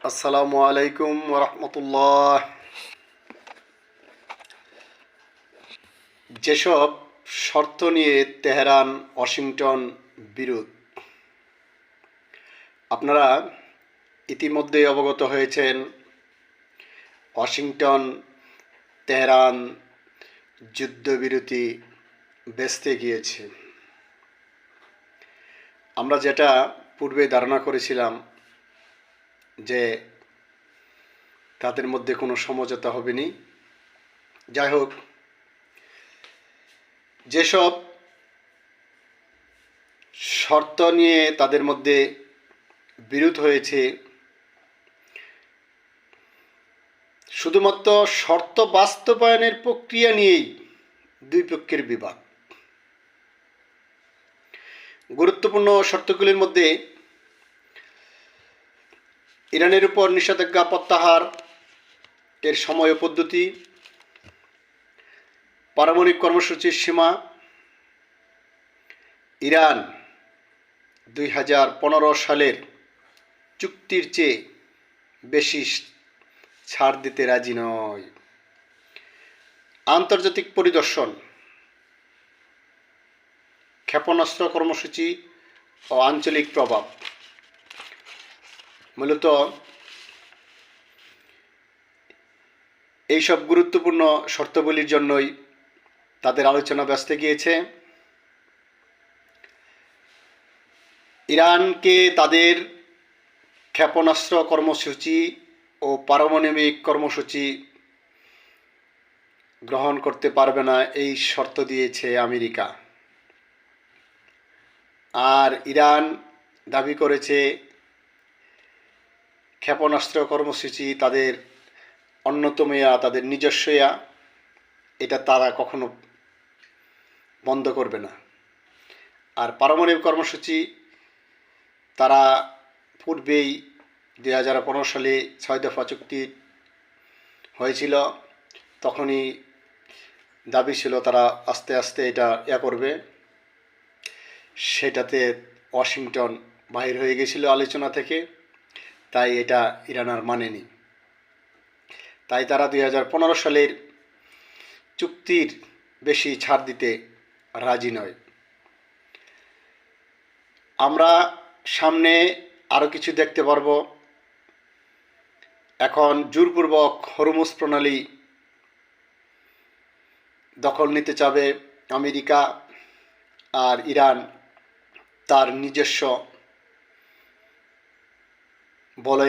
আসসালামু আলাইকুম রহমতুল্লাহ। যেসব শর্ত নিয়ে তেহরান ওয়াশিংটন বিরোধ, আপনারা ইতিমধ্যে অবগত হয়েছেন। ওয়াশিংটন তেহরান যুদ্ধবিরতি বেচতে গিয়েছে। আমরা যেটা পূর্বে ধারণা করেছিলাম যে তাদের মধ্যে কোনো সমঝোতা হবে নি। যাই হোক, যেসব শর্ত নিয়ে তাদের মধ্যে বিরোধ হয়েছে, শুধুমাত্র শর্ত বাস্তবায়নের প্রক্রিয়া নিয়েই দুই পক্ষের বিবাদ। গুরুত্বপূর্ণ শর্তগুলির মধ্যে ইরানের উপর নিষেধাজ্ঞা প্রত্যাহার এর সময় ও পদ্ধতি, পারমাণবিক কর্মসূচির সীমা, ইরান 2015 সালের চুক্তির চেয়ে বেশি ছাড় দিতে রাজি নয়, আন্তর্জাতিক পরিদর্শন, ক্ষেপণাস্ত্র কর্মসূচি ও আঞ্চলিক প্রভাব। মূলত এইসব গুরুত্বপূর্ণ শর্তাবলীর জন্যই তাদের আলোচনা ব্যস্ত গিয়েছে। ইরানকে তাদের ক্ষেপণাস্ত্র কর্মসূচি ও পারমাণবিক কর্মসূচি গ্রহণ করতে পারবে না, এই শর্ত দিয়েছে আমেরিকা। আর ইরান দাবি করেছে ক্ষেপণাস্ত্র কর্মসূচি তাদের অন্যতম, তাদের নিজস্ব, এটা তারা কখনো বন্ধ করবে না। আর পারমাণবিক কর্মসূচি তারা পূর্বেই 2015 সালে 6 দফা চুক্তি হয়েছিল, তখনই দাবি ছিল তারা আস্তে আস্তে এটা করবে। সেটাতে ওয়াশিংটন বাহির হয়ে গেছিল আলোচনা থেকে, তাই এটা ইরান আর মানেনি। তাই তারা 2015 সালের চুক্তির বেশি ছাড় দিতে রাজি নয়। আমরা সামনে আরও কিছু দেখতে পারব। এখন জোরপূর্বক হরমুজ প্রণালী দখল নিতে চাবে আমেরিকা, আর ইরান তার নিজস্ব বলয়